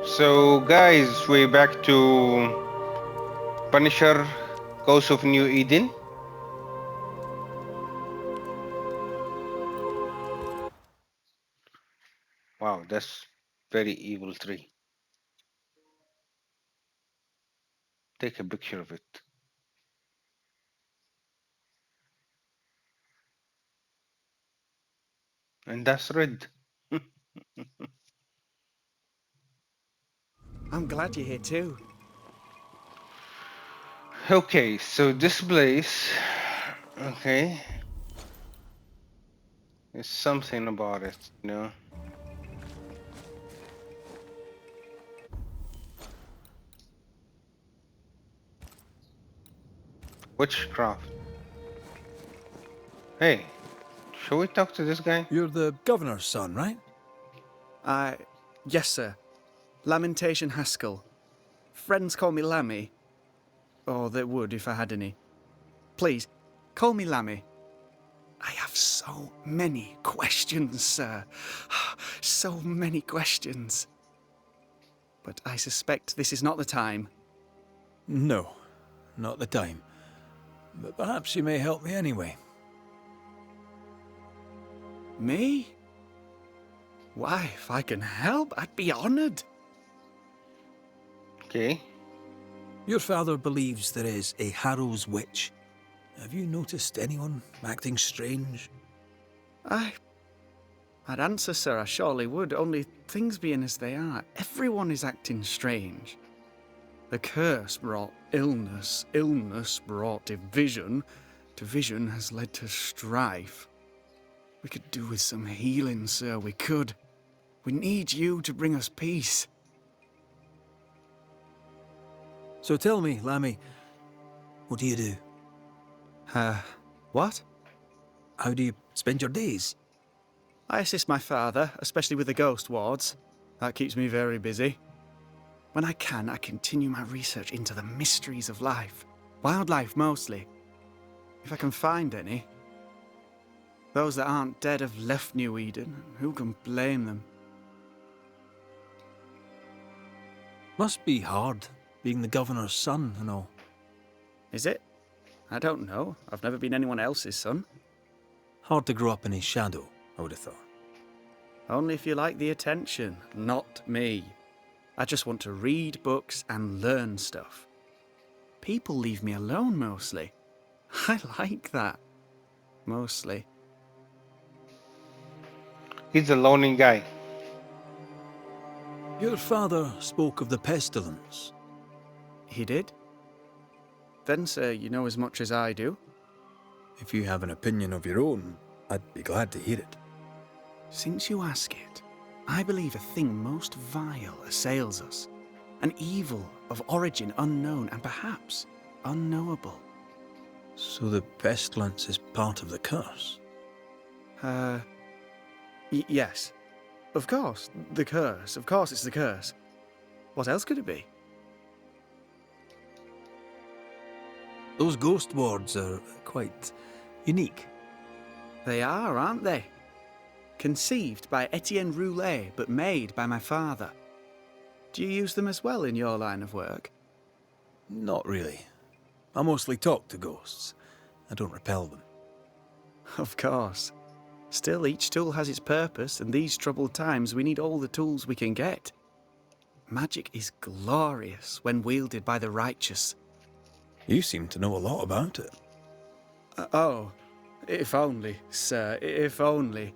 So, guys, we're back to Punisher Ghost of New Eden. Wow, that's very evil tree. Take a picture of it. And that's red. I'm glad you're here too. Okay, so this place, okay, there's something about it. Witchcraft. Hey, shall we talk to this guy? You're the governor's son, right? Yes, sir. Lamentation Haskell. Friends call me Lammy. Or they would if I had any. Please, call me Lammy. I have so many questions, sir. So many questions. But I suspect this is not the time. No, not the time. But perhaps you may help me anyway. Me? Why, if I can help, I'd be honored. Okay. Your father believes there is a Harrow's witch. Have you noticed anyone acting strange? I'd answer, sir, I surely would, only things being as they are, everyone is acting strange. The curse brought illness, illness brought division, division has led to strife. We could do with some healing, sir, we could. We need you to bring us peace. So tell me, Lammy, what do you do? What? How do you spend your days? I assist my father, especially with the ghost wards. That keeps me very busy. When I can, I continue my research into the mysteries of life. Wildlife, mostly. If I can find any. Those that aren't dead have left New Eden. Who can blame them? Must be hard, being the governor's son and all. Is it? I don't know. I've never been anyone else's son. Hard to grow up in his shadow, I would have thought. Only if you like the attention, not me. I just want to read books and learn stuff. People leave me alone mostly. I like that. Mostly. He's a loning guy. Your father spoke of the pestilence. He did? Then, sir, you know as much as I do. If you have an opinion of your own, I'd be glad to hear it. Since you ask it, I believe a thing most vile assails us. An evil of origin unknown and perhaps unknowable. So the pestilence is part of the curse? Yes. Of course, the curse. Of course it's the curse. What else could it be? Those ghost wards are quite unique. They are, aren't they? Conceived by Etienne Roulet, but made by my father. Do you use them as well in your line of work? Not really. I mostly talk to ghosts. I don't repel them. Of course. Still, each tool has its purpose, and these troubled times we need all the tools we can get. Magic is glorious when wielded by the righteous. You seem to know a lot about it. Oh, if only, sir, if only.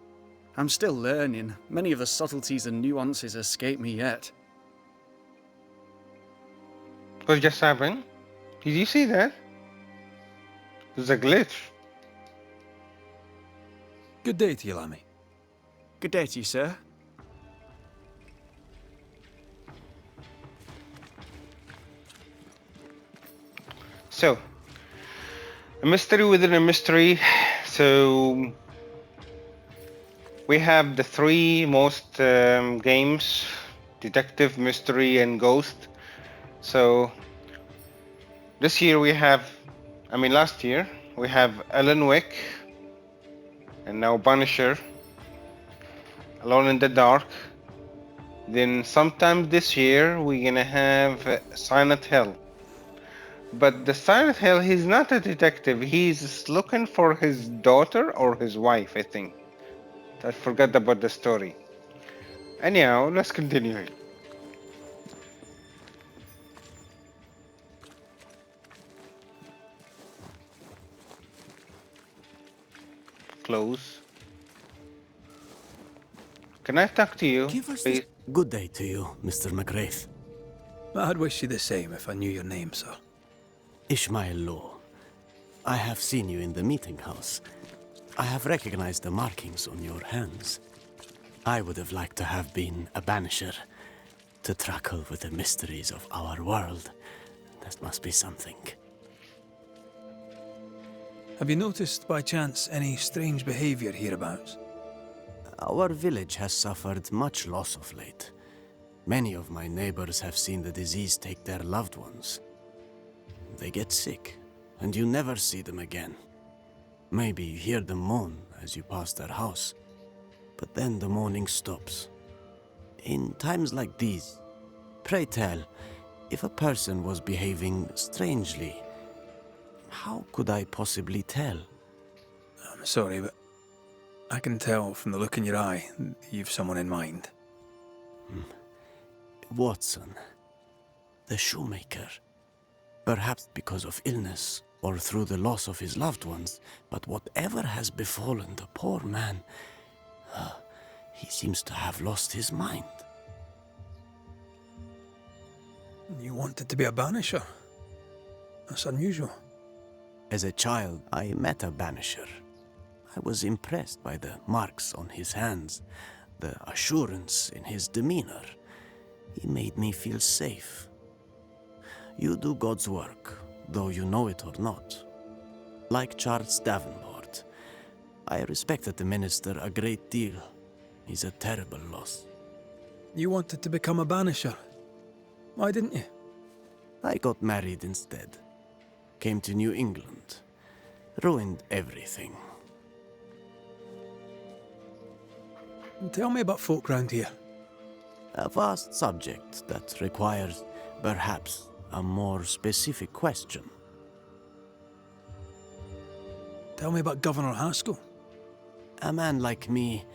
I'm still learning. Many of the subtleties and nuances escape me yet. What just happened? Did you see that? There's a glitch. Good day to you, Lammy. Good day to you, sir. So, a mystery within a mystery. So, we have the three most games: detective, mystery, and ghost. So, this year we have, last year we have Alan Wake, and now Punisher, Alone in the Dark, Then sometime this year we're gonna have Silent Hill. But the Silent Hill, he's not a detective. He's looking for his daughter or his wife, I think. I forgot about the story. Anyhow, let's continue. Close. Can I talk to you, Give us please? this. Good day to you, Mr. McGrath. I'd wish you the same if I knew your name, sir. Ishmael Law. I have seen you in the meeting house. I have recognized the markings on your hands. I would have liked to have been a banisher, to tackle with the mysteries of our world. That must be something. Have you noticed, by chance, any strange behavior hereabouts? Our village has suffered much loss of late. Many of my neighbors have seen the disease take their loved ones. They get sick, and you never see them again. Maybe you hear them moan as you pass their house, but then the moaning stops. In times like these, pray tell, if a person was behaving strangely, how could I possibly tell? I'm sorry, but I can tell from the look in your eye that you've someone in mind. Watson, the shoemaker. Perhaps because of illness or through the loss of his loved ones, but whatever has befallen the poor man, he seems to have lost his mind. You wanted to be a banisher? That's unusual. As a child, I met a banisher. I was impressed by the marks on his hands, the assurance in his demeanor. He made me feel safe. You do God's work, though you know it or not. Like Charles Davenport, I respected the minister a great deal. He's a terrible loss. You wanted to become a banisher. Why didn't you? I got married instead. Came to New England. Ruined everything. Tell me about folk round here. A vast subject that requires, perhaps, a more specific question. Tell me about Governor Haskell. A man like me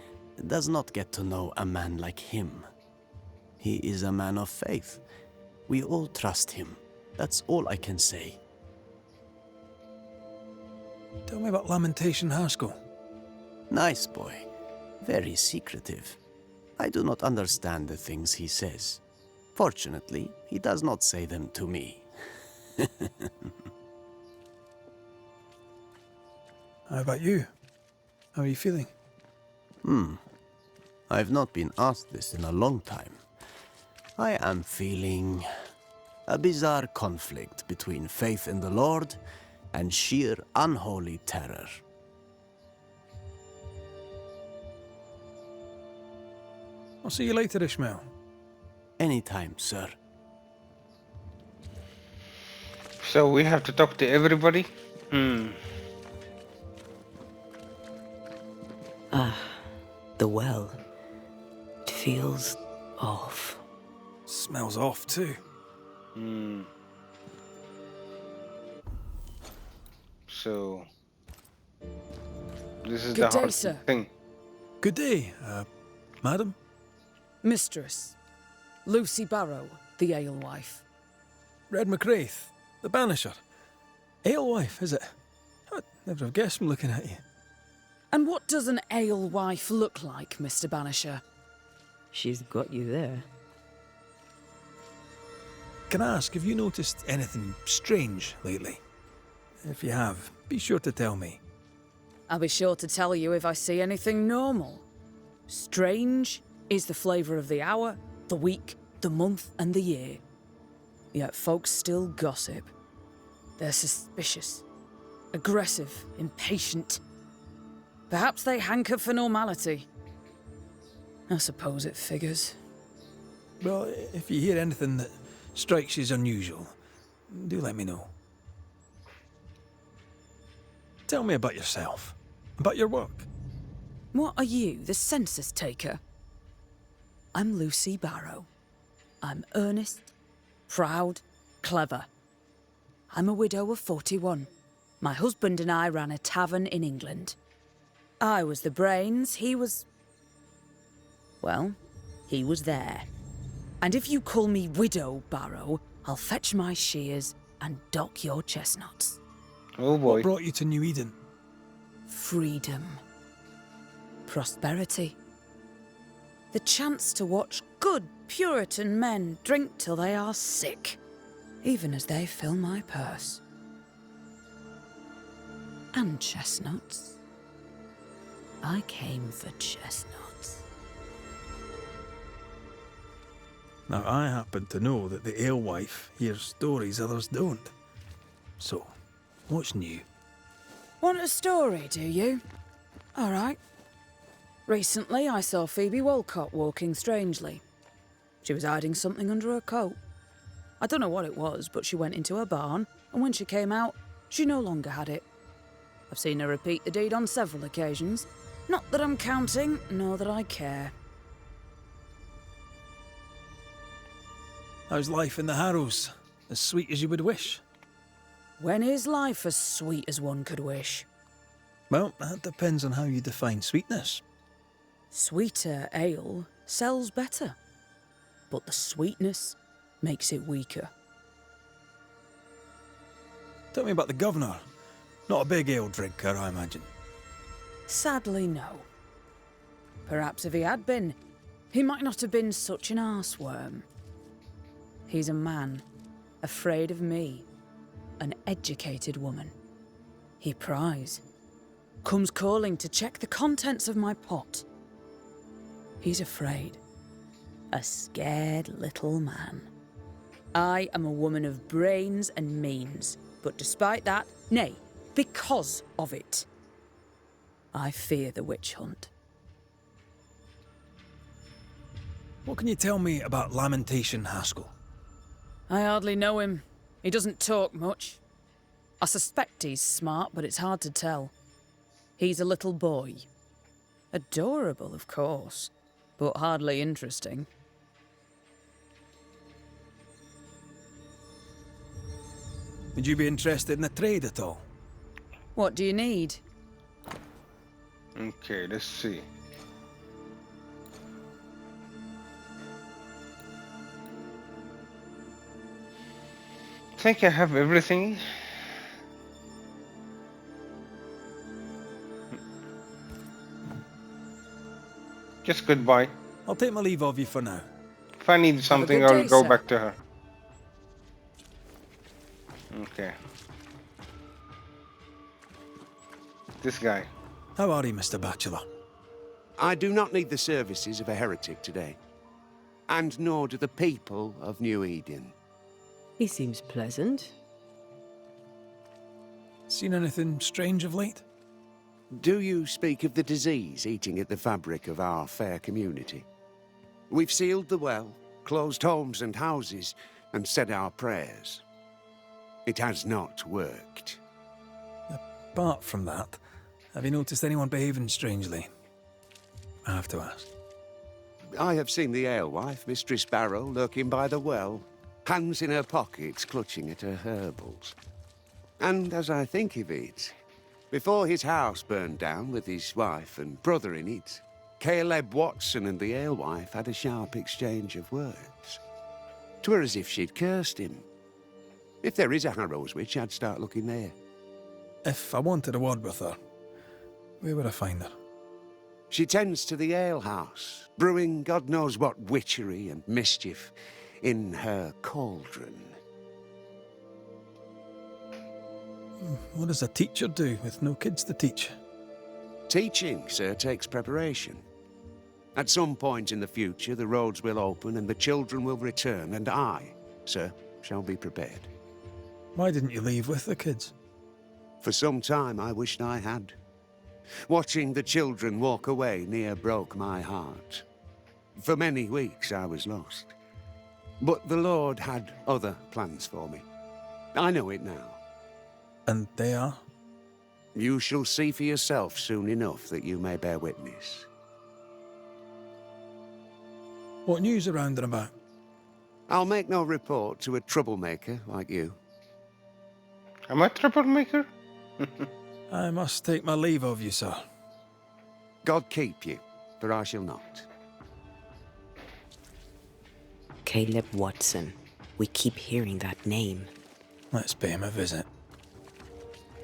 does not get to know a man like him. He is a man of faith. We all trust him. That's all I can say. Tell me about Lamentation Haskell. Nice boy. Very secretive. I do not understand the things he says. Fortunately, he does not say them to me. How about you? How are you feeling? I've not been asked this in a long time. I am feeling a bizarre conflict between faith in the Lord and sheer unholy terror. I'll see you later, Ishmael. Anytime, sir. So we have to talk to everybody? The well. It feels off. Smells off, too. So this is Good the day, hard sir. thing. Good day, madam. Mistress. Lucy Barrow, the alewife. Red McGrath, the banisher. Alewife, is it? I'd never have guessed from looking at you. And what does an alewife look like, Mr. Banisher? She's got you there. Can I ask, have you noticed anything strange lately? If you have, be sure to tell me. I'll be sure to tell you if I see anything normal. Strange is the flavour of the hour, the week, the month, and the year. Yet folks still gossip. They're suspicious, aggressive, impatient. Perhaps they hanker for normality. I suppose it figures. Well, if you hear anything that strikes you as unusual, do let me know. Tell me about yourself, about your work. What are you, the census taker? I'm Lucy Barrow. I'm earnest, proud, clever. I'm a widow of 41. My husband and I ran a tavern in England. I was the brains, he was... well, he was there. And if you call me Widow Barrow, I'll fetch my shears and dock your chestnuts. Oh boy. What brought you to New Eden? Freedom. Prosperity. The chance to watch good Puritan men drink till they are sick, even as they fill my purse. And chestnuts. I came for chestnuts. Now, I happen to know that the alewife hears stories others don't. So, what's new? Want a story, do you? All right. Recently, I saw Phoebe Walcott walking strangely. She was hiding something under her coat. I don't know what it was, but she went into her barn, and when she came out, she no longer had it. I've seen her repeat the deed on several occasions. Not that I'm counting, nor that I care. How's life in the Harrows? As sweet as you would wish? When is life as sweet as one could wish? Well, that depends on how you define sweetness. Sweeter ale sells better, but the sweetness makes it weaker. Tell me about the governor. Not a big ale drinker, I imagine. Sadly, no. Perhaps if he had been, he might not have been such an arseworm. He's a man, afraid of me, an educated woman. He pries, comes calling to check the contents of my pot. He's afraid, a scared little man. I am a woman of brains and means, but despite that, nay, because of it, I fear the witch hunt. What can you tell me about Lamentation Haskell? I hardly know him. He doesn't talk much. I suspect he's smart, but it's hard to tell. He's a little boy. Adorable, of course, but hardly interesting. Would you be interested in a trade at all? What do you need? Okay, let's see. I think I have everything. Just goodbye. I'll take my leave of you for now. If I need something, good I'll day, go sir. back to her. Okay. This guy. How are you, Mr. Bachelor? I do not need the services of a heretic today. And nor do the people of New Eden. He seems pleasant. Seen anything strange of late? Do you speak of the disease eating at the fabric of our fair community? We've sealed the well, closed homes and houses, and said our prayers. It has not worked. Apart from that, have you noticed anyone behaving strangely? I have to ask. I have seen the alewife, Mistress Barrow, lurking by the well, hands in her pockets clutching at her herbals. And as I think of it, before his house burned down with his wife and brother in it, Caleb Watson and the alewife had a sharp exchange of words. 'Twere as if she'd cursed him. If there is a Harrows witch, I'd start looking there. If I wanted a word with her, where would I find her? She tends to the alehouse, brewing God knows what witchery and mischief in her cauldron. What does a teacher do with no kids to teach? Teaching, sir, takes preparation. At some point in the future, the roads will open and the children will return, and I, sir, shall be prepared. Why didn't you leave with the kids? For some time, I wished I had. Watching the children walk away near broke my heart. For many weeks, I was lost. But the Lord had other plans for me. I know it now. And they are? You shall see for yourself soon enough that you may bear witness. What news around and about? I'll make no report to a troublemaker like you. Am I a troublemaker? I must take my leave of you, sir. God keep you, for I shall not. Caleb Watson. We keep hearing that name. Let's pay him a visit.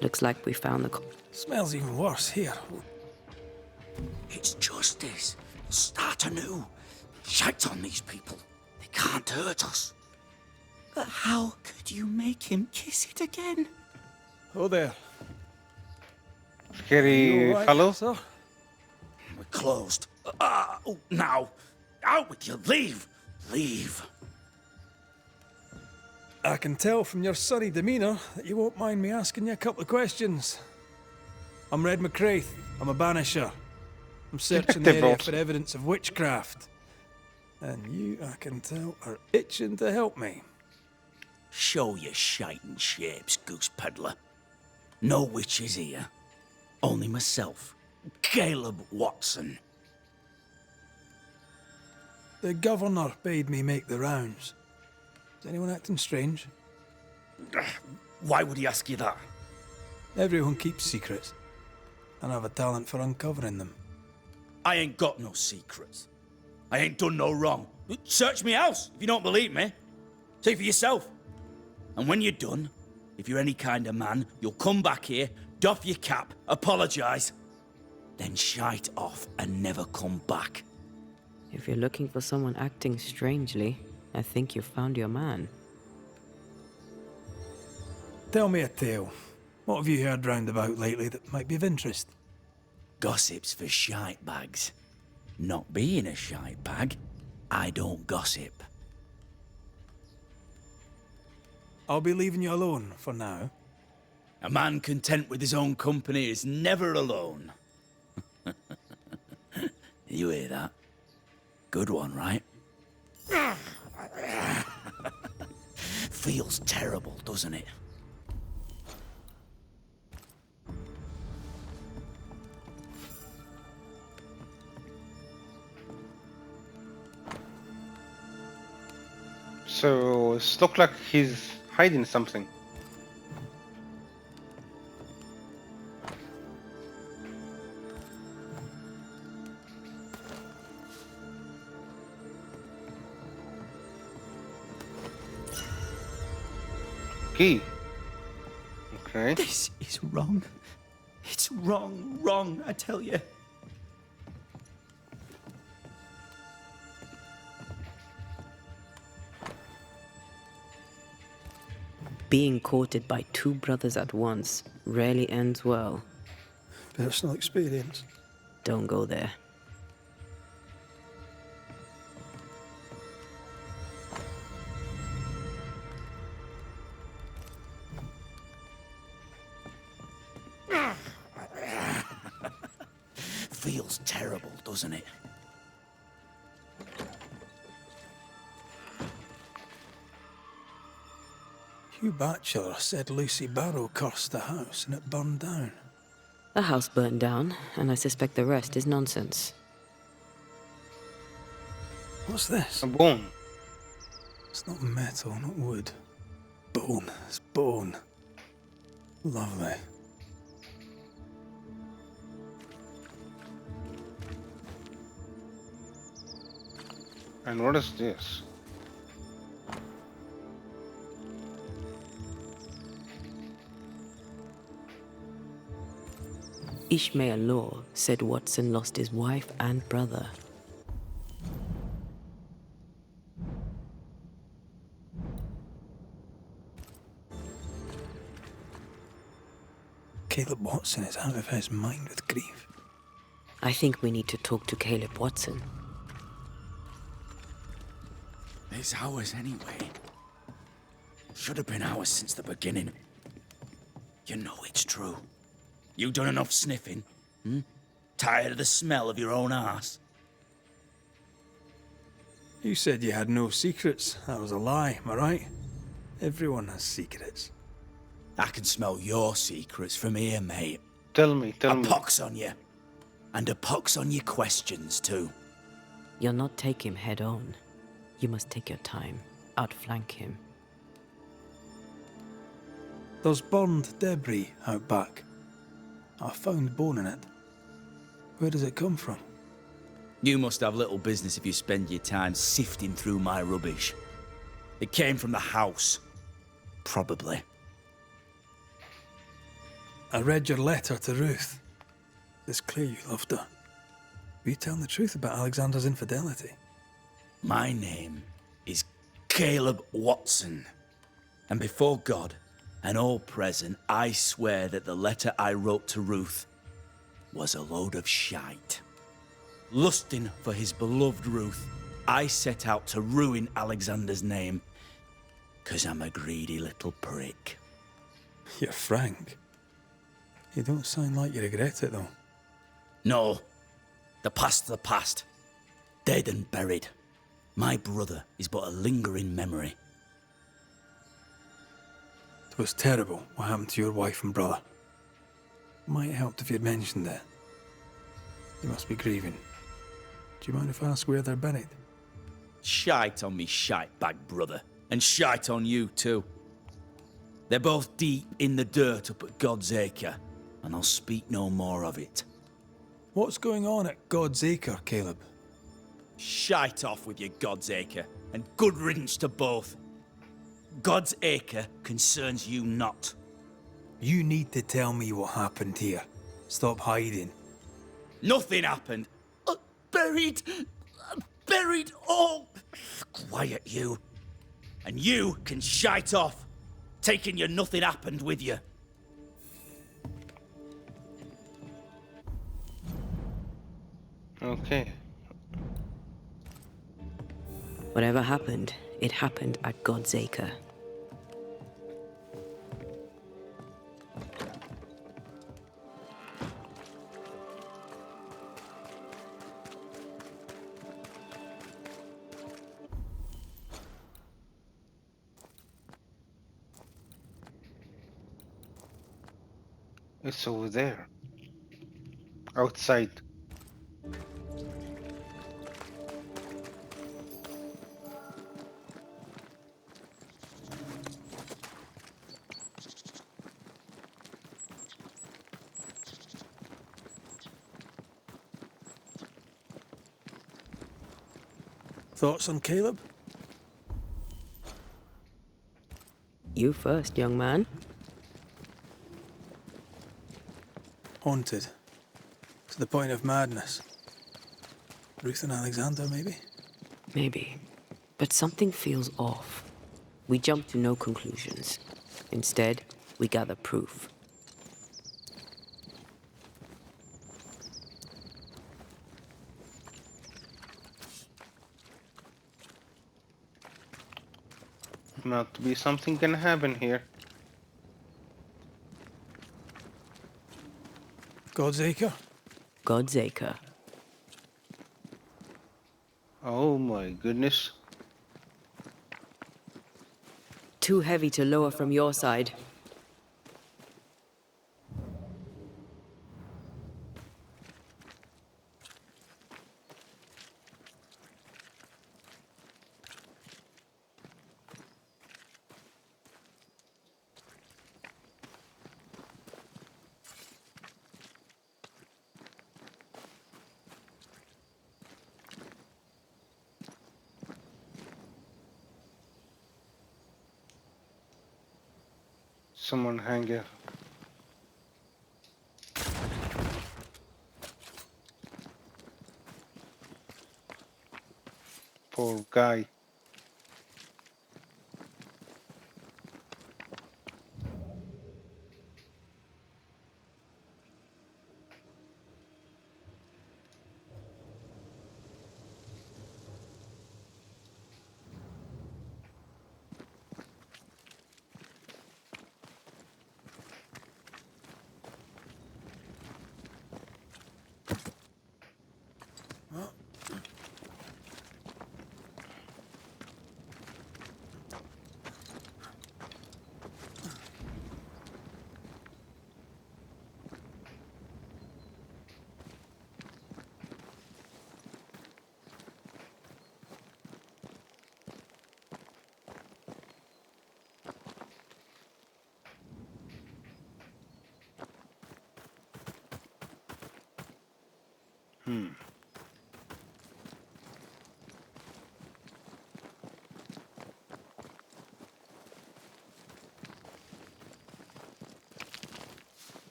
Looks like we found the... Smells even worse here. It's justice. Start anew. Shite on these people. They can't hurt us. But how could you make him kiss it again? Oh there. Scary You all right, fellow. sir? We're closed. Oh, now. Out with you. Leave. Leave. I can tell from your sunny demeanour that you won't mind me asking you a couple of questions. I'm Red McCraith. I'm a Banisher. I'm searching the Detective area Watson. for evidence of witchcraft. And you, I can tell, are itching to help me. Show your shiting shapes, goose peddler. No witches here. Only myself, Caleb Watson. The governor bade me make the rounds. Is anyone acting strange? Why would he ask you that? Everyone keeps secrets, and I have a talent for uncovering them. I ain't got no secrets. I ain't done no wrong. Search me house if you don't believe me. See for yourself. And when you're done, if you're any kind of man, you'll come back here, doff your cap, apologise, then shite off and never come back. If you're looking for someone acting strangely, I think you've found your man. Tell me a tale. What have you heard round about lately that might be of interest? Gossip's for shite bags. Not being a shite bag, I don't gossip. I'll be leaving you alone for now. A man content with his own company is never alone. You hear that? Good one, right? Feels terrible, doesn't it? So it looks like he's hiding something. Key. Okay. This is wrong. It's wrong, I tell you. Being courted by two brothers at once rarely ends well. Personal experience. Don't go there. Feels terrible, doesn't it? Hugh Batchelor said Lucy Barrow cursed the house and it burned down. The house burned down, and I suspect the rest is nonsense. What's this? A bone. It's not metal, not wood. Bone. It's bone. Lovely. And what is this? Ishmael Law said Watson lost his wife and brother. Caleb Watson is out of his mind with grief. I think we need to talk to Caleb Watson. It's ours anyway. Should have been ours since the beginning. You know it's true. You done enough sniffing? Tired of the smell of your own arse? You said you had no secrets. That was a lie, am I right? Everyone has secrets. I can smell your secrets from here, mate. Tell me, tell A me. pox on you. And a pox on your questions, too. You'll not take him head on. You must take your time, outflank him. There's burned debris out back. I found bone in it. Where does it come from? You must have little business if you spend your time sifting through my rubbish. It came from the house. Probably. I read your letter to Ruth. It's clear you loved her. Were you telling the truth about Alexander's infidelity? My name is Caleb Watson. And before God and all present, I swear that the letter I wrote to Ruth was a load of shite. Lusting for his beloved Ruth, I set out to ruin Alexander's name, 'cause I'm a greedy little prick. You're frank. You don't sound like you regret it, though. No, the past's the past. Dead and buried. My brother is but a lingering memory. It was terrible what happened to your wife and brother. Might have helped if you'd mentioned it. You must be grieving. Do you mind if I ask where they're buried? Shite on me shite bag brother, and shite on you too. They're both deep in the dirt up at God's Acre, and I'll speak no more of it. What's going on at God's Acre, Caleb? Shite off with your God's Acre, and good riddance to both. God's Acre concerns you not. You need to tell me what happened here. Stop hiding. Nothing happened. Buried. Buried. Oh, quiet you. And you can shite off, taking your nothing happened with you. Okay. Whatever happened, it happened at God's Acre. It's over there. Outside. Thoughts on Caleb? You first, young man. Haunted. To the point of madness. Ruth and Alexander, maybe? Maybe. But something feels off. We jump to no conclusions. Instead, we gather proof. Not to be something can happen here. God's Acre? God's Acre. Oh my goodness. Too heavy to lower from your side. Someone hang it. Poor guy.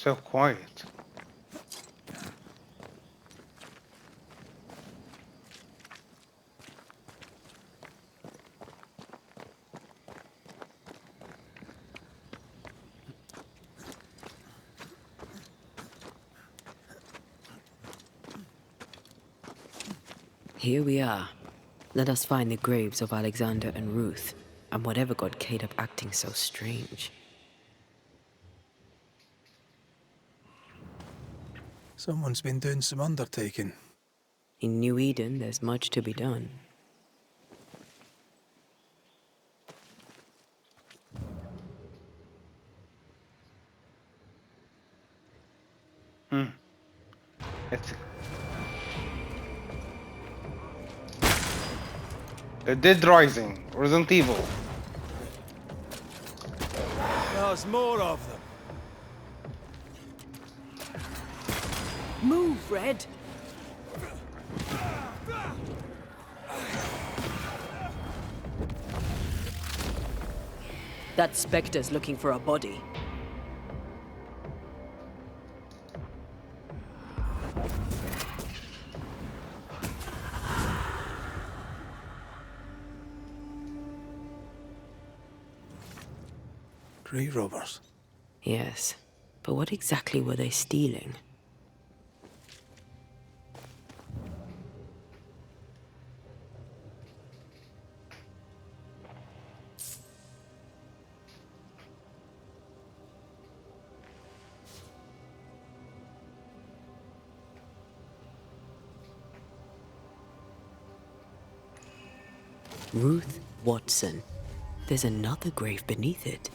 So quiet. Here we are. Let us find the graves of Alexander and Ruth, and whatever got Caleb acting so strange. Someone's been doing some undertaking. In New Eden, there's much to be done. It's The Dead Rising, Resident Evil. There's more of them. Move, Red. That Spectre's looking for a body. Grave robbers. Yes, but what exactly were they stealing? Ruth Watson. There's another grave beneath it.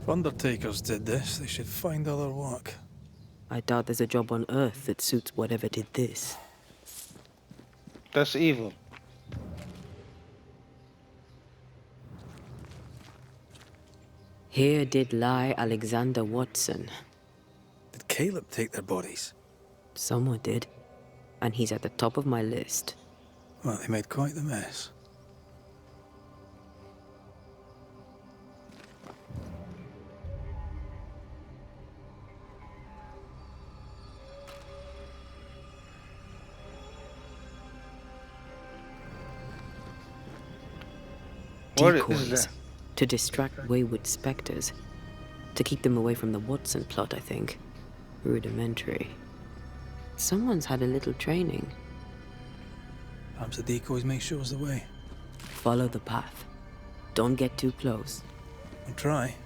If undertakers did this, they should find other work. I doubt there's a job on Earth that suits whatever did this. That's evil. Here did lie Alexander Watson. Did Caleb take their bodies? Someone did, and he's at the top of my list. Well, they made quite the mess. What is Decoys that? to distract wayward specters. To keep them away from the Watson plot, I think. Rudimentary. Someone's had a little training. Perhaps the decoys may show us the way. Follow the path. Don't get too close. We'll try.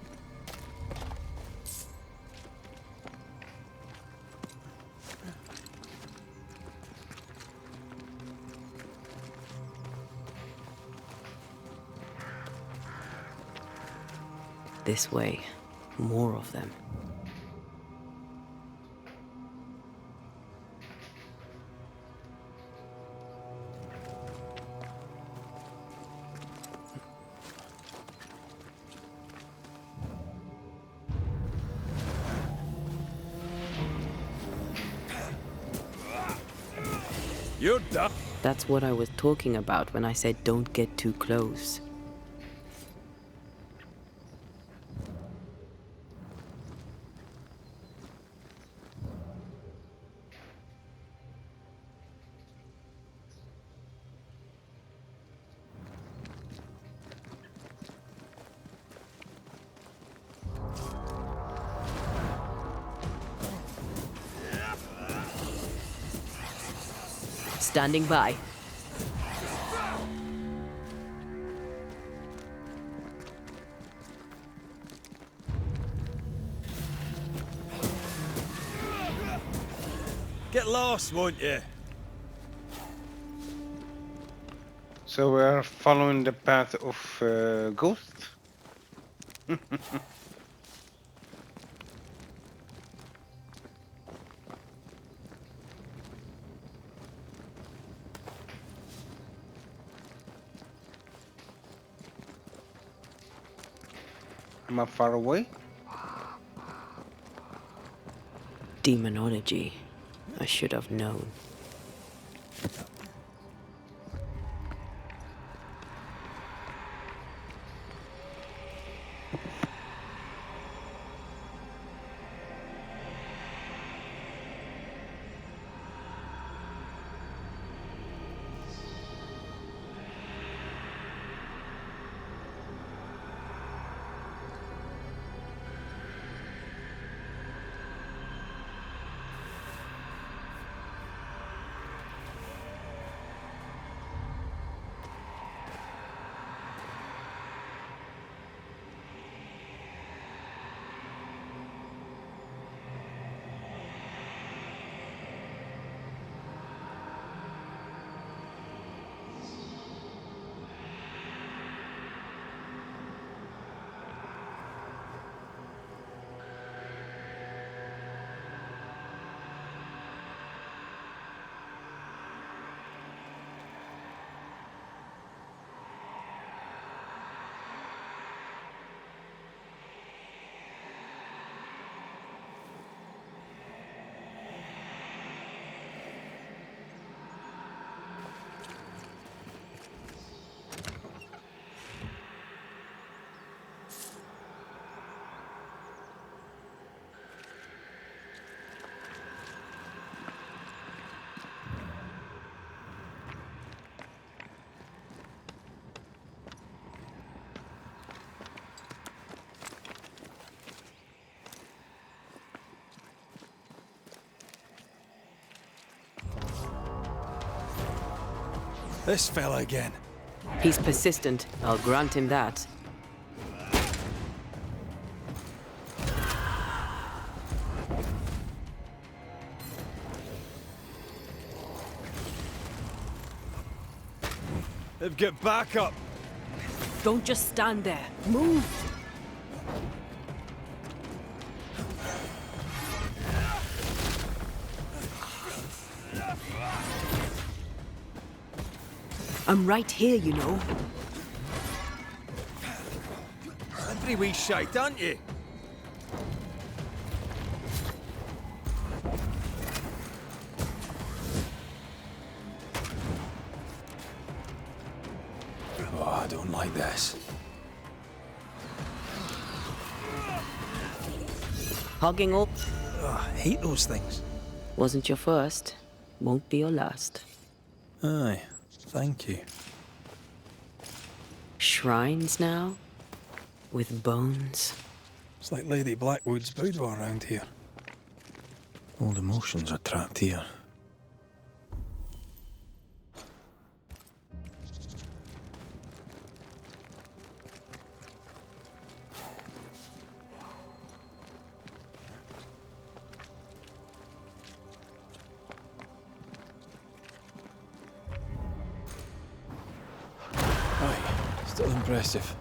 This way. More of them. You're done. That's what I was talking about when I said don't get too close. Standing by. Get lost, won't you? So we are following the path of Ghost. Am I far away? Demonology. I should have known. This fella again. He's persistent, I'll grant him that. Get back up! Don't just stand there. Move! I'm right here, you know. Every wee shite, aren't you? Oh, I don't like this. Hogging up. Oh, I hate those things. Wasn't your first. Won't be your last. Aye, thank you. Shrines now? With bones? It's like Lady Blackwood's boudoir around here. Old emotions are trapped here. Aye, still impressive.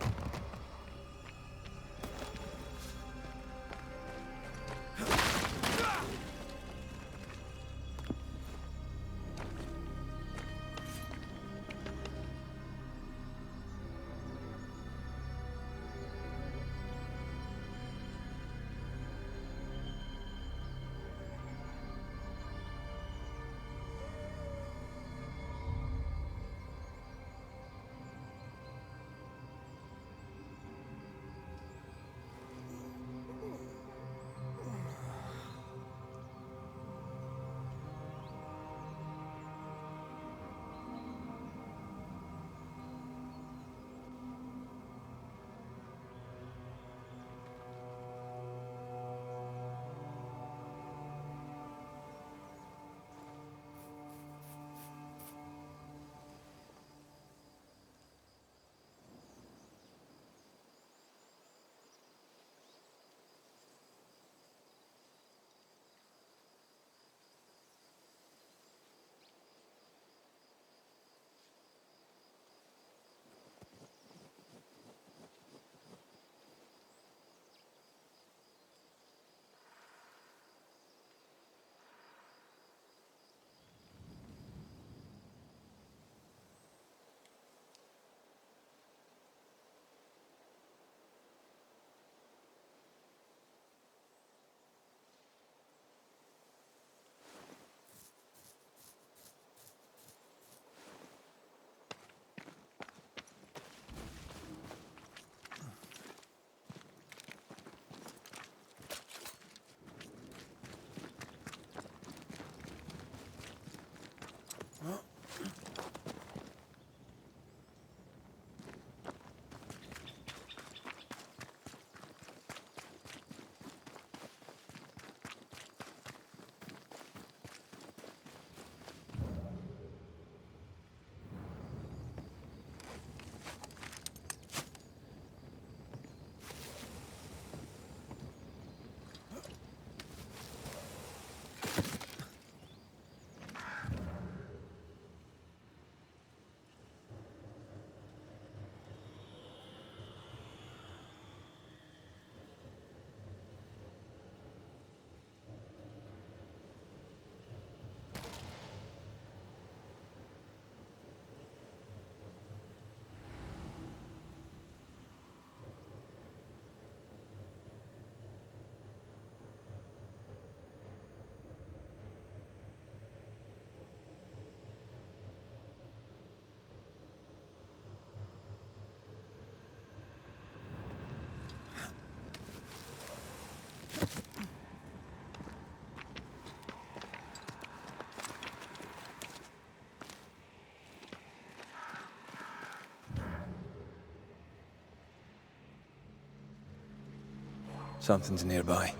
Something's nearby.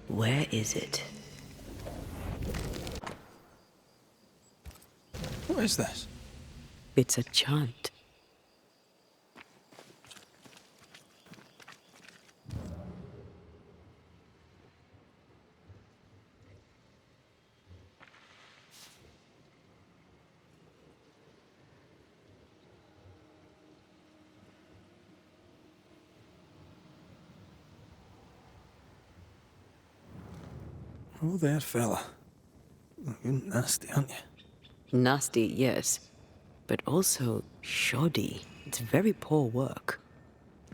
Where is it? What is this? It's a chant. Oh, there, fella. You're nasty, aren't you? Nasty, yes, but also shoddy. It's very poor work.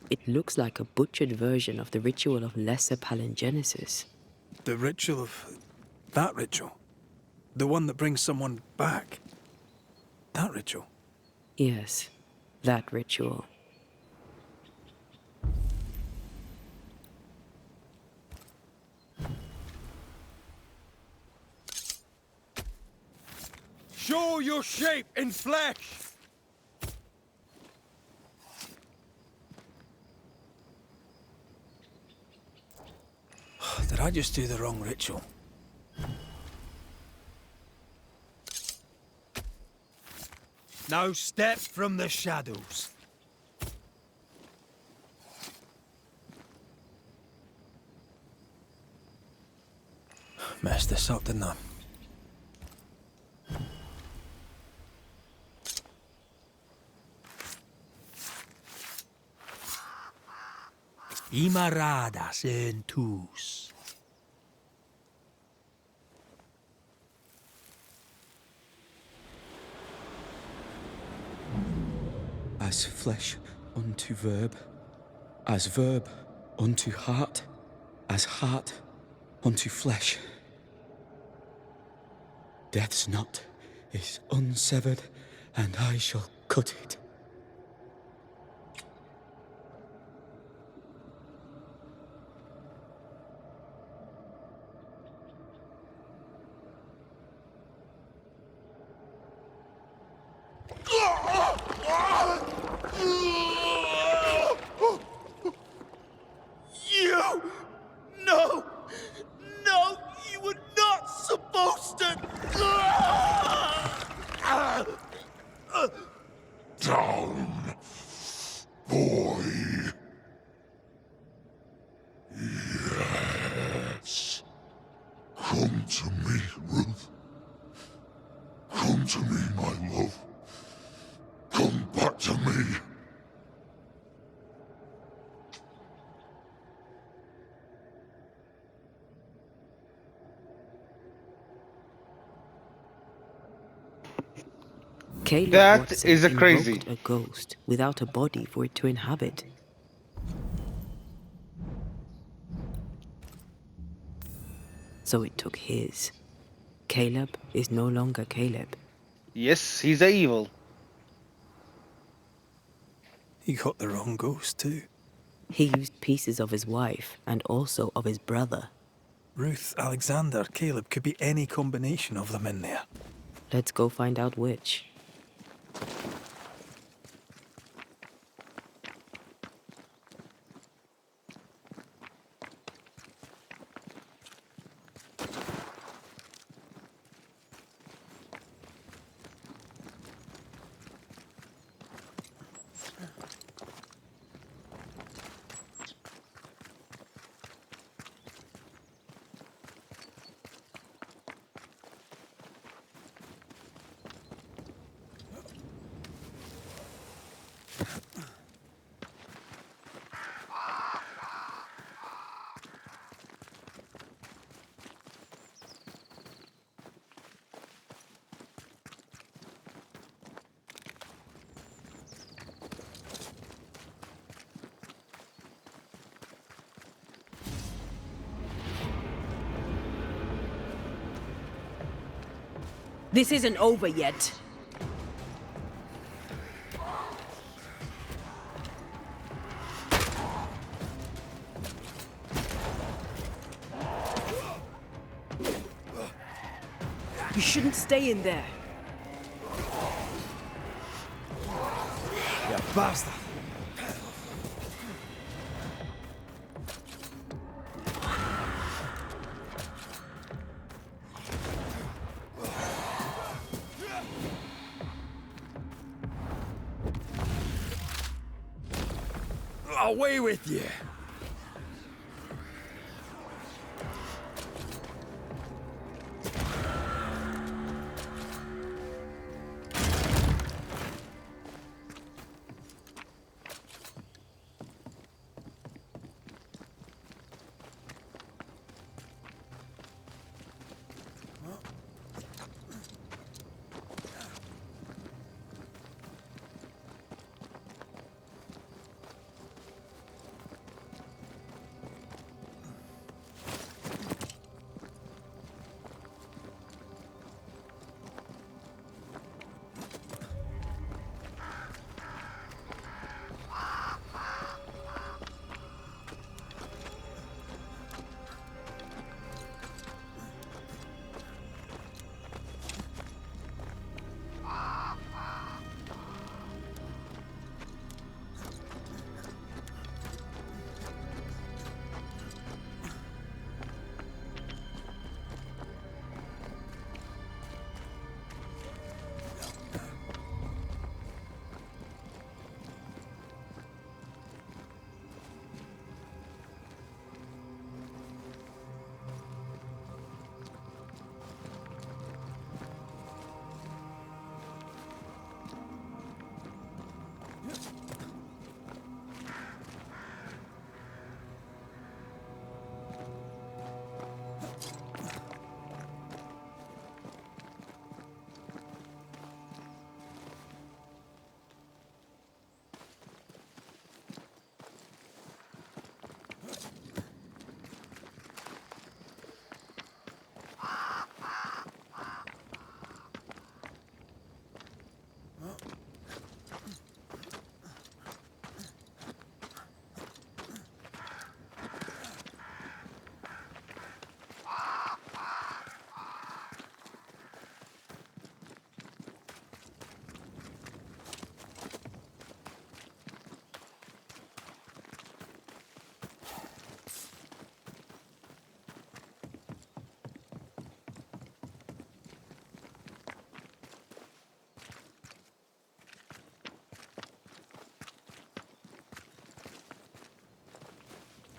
It looks like a butchered version of the ritual of Lesser Palingenesis. The ritual of... that ritual? The one that brings someone back? That ritual? Yes, that ritual. Show your shape in flesh! Did I just do the wrong ritual? Now step from the shadows. Messed this up, didn't I? Imaradas en tus. As flesh unto verb, as verb unto heart, as heart unto flesh. Death's knot is unsevered, and I shall cut it. You! No! No! You were not supposed to! Down, boy. Yes. Come to me, Ruth. Come to me, my love. Come back to me. Caleb That Watson is a crazy. invoked a ghost without a body for it to inhabit. So it took his. Caleb is no longer Caleb. Yes, he's a evil. He got the wrong ghost, too. He used pieces of his wife and also of his brother. Ruth, Alexander, Caleb, could be any combination of them in there. Let's go find out which. This isn't over yet. You shouldn't stay in there. You bastard! Away with you!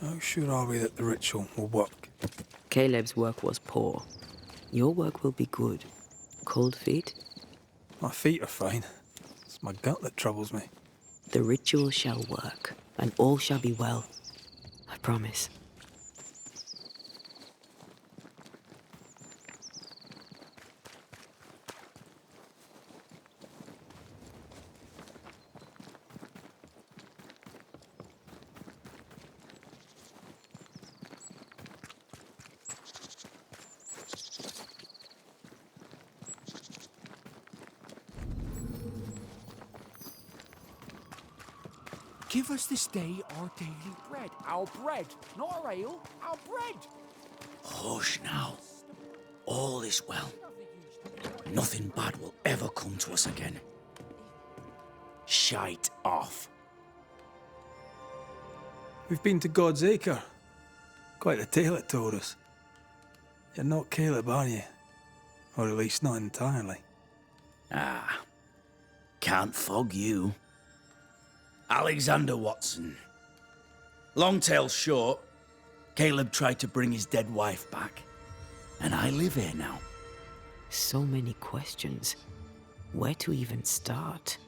How sure are we that the ritual will work? Caleb's work was poor. Your work will be good. Cold feet? My feet are fine. It's my gut that troubles me. The ritual shall work, and all shall be well. I promise. Give us this day our daily bread. Our bread, not our ale, our bread. Hush now. All is well. Nothing bad will ever come to us again. Shite off. We've been to God's Acre. Quite a tale it told us. You're not Caleb, are you? Or at least not entirely. Ah. Can't fog you. Alexander Watson. Long tale short, Caleb tried to bring his dead wife back. And I live here now. So many questions. Where to even start?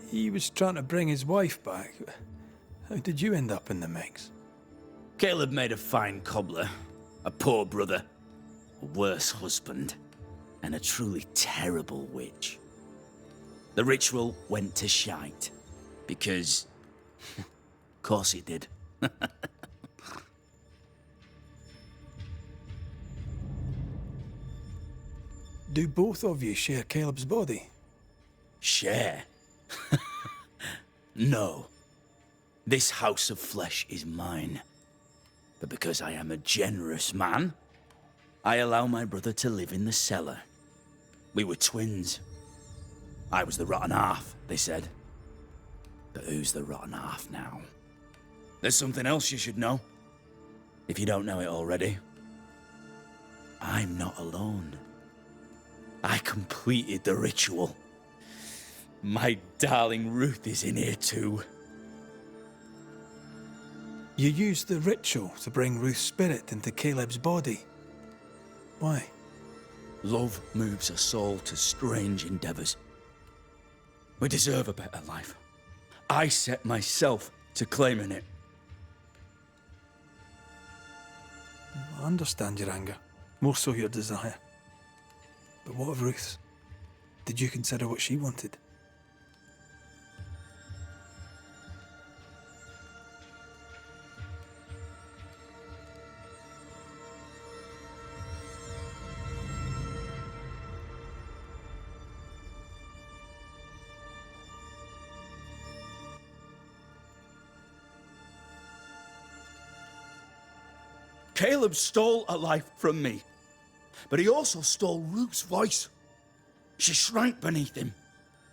He was trying to bring his wife back. How did you end up in the mix? Caleb made a fine cobbler, a poor brother, a worse husband, and a truly terrible witch. The ritual went to shite, because... of course it did. Do both of you share Caleb's body? Share? No. This house of flesh is mine. But because I am a generous man, I allow my brother to live in the cellar. We were twins. I was the rotten half, they said. But who's the rotten half now? There's something else you should know. If you don't know it already. I'm not alone. I completed the ritual. My darling Ruth is in here too. You used the ritual to bring Ruth's spirit into Caleb's body. Why? Love moves a soul to strange endeavors. We deserve a better life. I set myself to claiming it. I understand your anger, more so your desire. But what of Ruth's? Did you consider what she wanted? Caleb stole a life from me, but he also stole Ruth's voice. She shrank beneath him.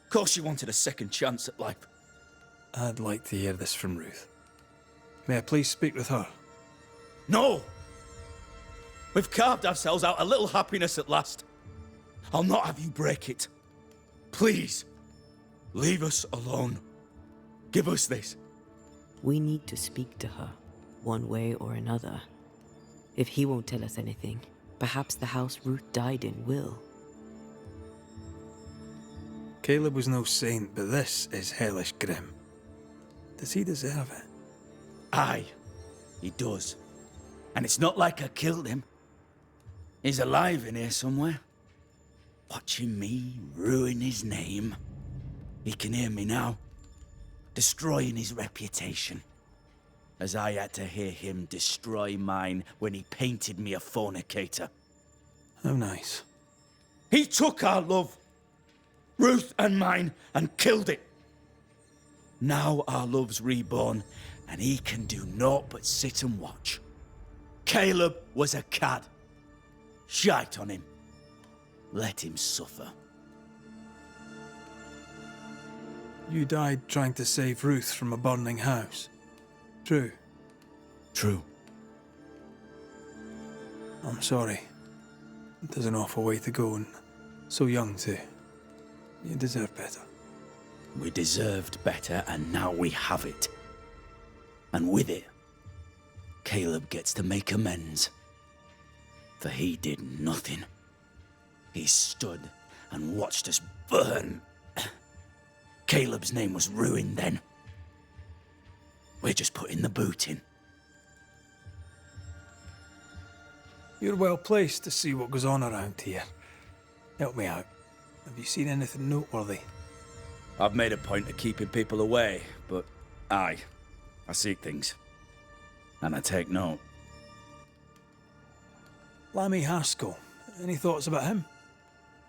Of course she wanted a second chance at life. I'd like to hear this from Ruth. May I please speak with her? No! We've carved ourselves out a little happiness at last. I'll not have you break it. Please, leave us alone. Give us this. We need to speak to her, one way or another. If he won't tell us anything, perhaps the house Ruth died in will. Caleb was no saint, but this is hellish grim. Does he deserve it? Aye, he does. And it's not like I killed him. He's alive in here somewhere. Watching me ruin his name. He can hear me now. Destroying his reputation. As I had to hear him destroy mine when he painted me a fornicator. How nice. He took our love, Ruth and mine, and killed it. Now our love's reborn, and he can do naught but sit and watch. Caleb was a cad. Shite on him. Let him suffer. You died trying to save Ruth from a burning house. True. True. I'm sorry. It is an awful way to go, and so young too. You deserve better. We deserved better, and now we have it. And with it, Caleb gets to make amends. For he did nothing. He stood and watched us burn. Caleb's name was ruined then. We're just putting the boot in. You're well placed to see what goes on around here. Help me out. Have you seen anything noteworthy? I've made a point of keeping people away, but I seek things. And I take note. Lammy Haskell. Any thoughts about him?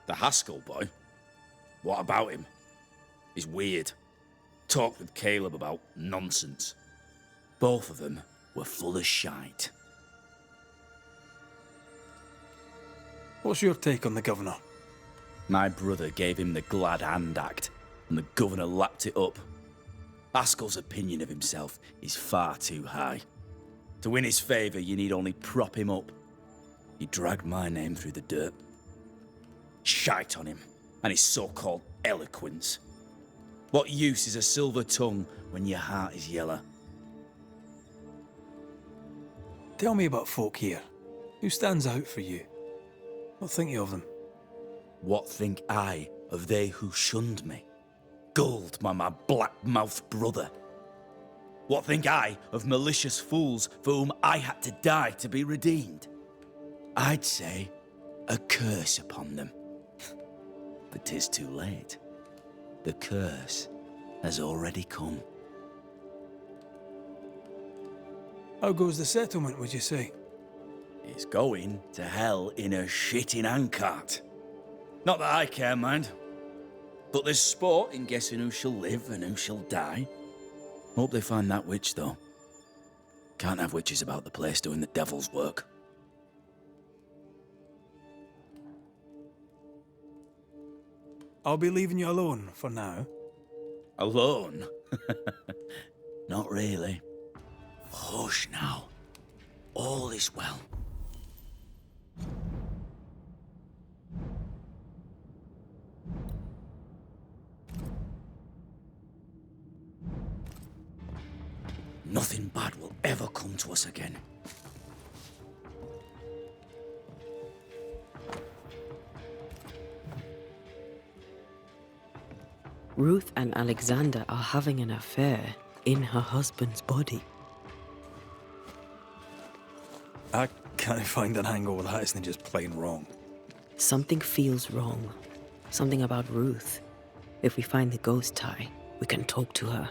The Haskell boy? What about him? He's weird. Talked with Caleb about nonsense. Both of them were full of shite. What's your take on the governor? My brother gave him the glad hand act, and the governor lapped it up. Haskell's opinion of himself is far too high. To win his favour, you need only prop him up. He dragged my name through the dirt. Shite on him, and his so-called eloquence. What use is a silver tongue when your heart is yellow? Tell me about folk here. Who stands out for you? What think you of them? What think I of they who shunned me? Gulled by my black-mouthed brother? What think I of malicious fools for whom I had to die to be redeemed? I'd say a curse upon them. But 'tis too late. The curse has already come. How goes the settlement, would you say? It's going to hell in a shitting handcart. Not that I care, mind. But there's sport in guessing who shall live and who shall die. Hope they find that witch, though. Can't have witches about the place doing the devil's work. I'll be leaving you alone for now. Alone? Not really. Hush now. All is well. us again. Ruth and Alexander are having an affair in her husband's body. I can't find an angle where that isn't just plain wrong. Something feels wrong. Something about Ruth. If we find the ghost tie, we can talk to her.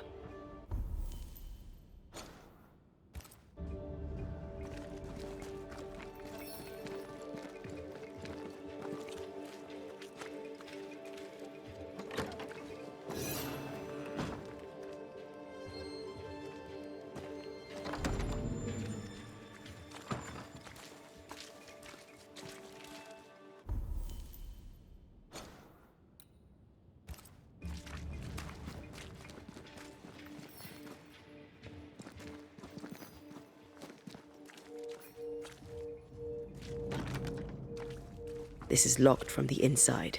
This is locked from the inside.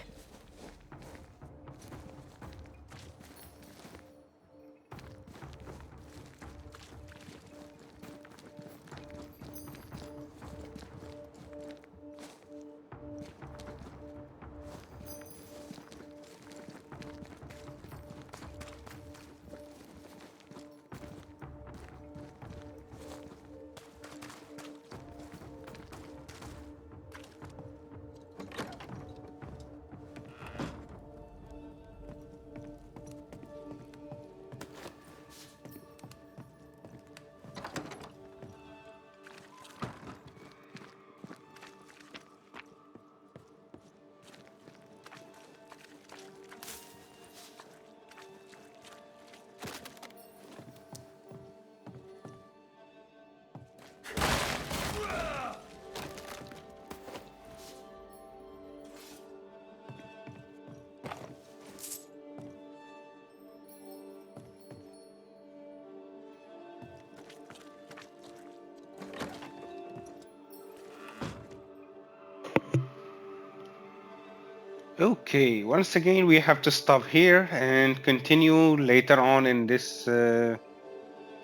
Okay, once again we have to stop here and continue later on in this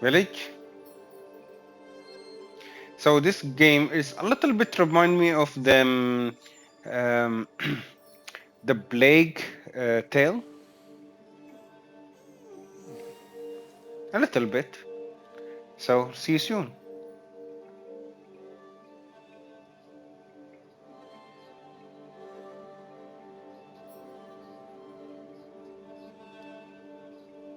village. So this game is a little bit remind me of the the Plague Tale, a little bit. So see you soon.